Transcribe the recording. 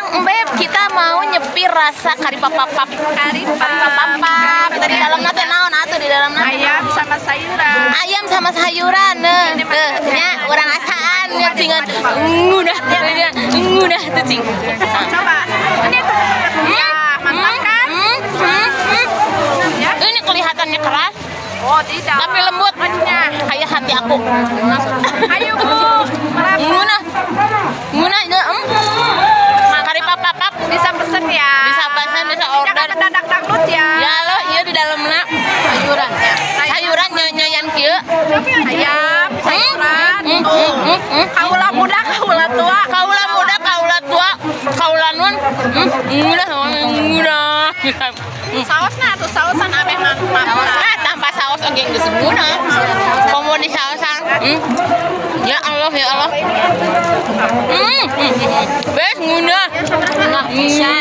Beb, kita mau nyepir rasa kari papapap. Kari papapap. Tadi dalam nate naon atuh di dalam nate? Ayam sama sayuran. Ayam sama sayuran. Nya orang asaan nya cingan ngudah tuh cing. Coba. Ini tuh. Ya, mantap kan? Ya. Ini kelihatannya keras, Oh, tidak. tapi lembut. Kayak hati aku. Ayo, Bu. Nguna ya, kari papapap Bisa pesen ya. bisa pesan, bisa order. Jangan mendadak dangdut ya. Ya lo, iya di dalamnya sayuran. Sayuran nyanyian kieu. Ayam, sayuran. Kaula muda, kaula tua. Kaula muda, kaula tua, kaula nun. Nguna. Sausna tuh sausan abeh mah. Nah, tanpa saus oke geus nguna. Komo di sausan. Ya Allah, ya Allah. Bes nguna. Nguna.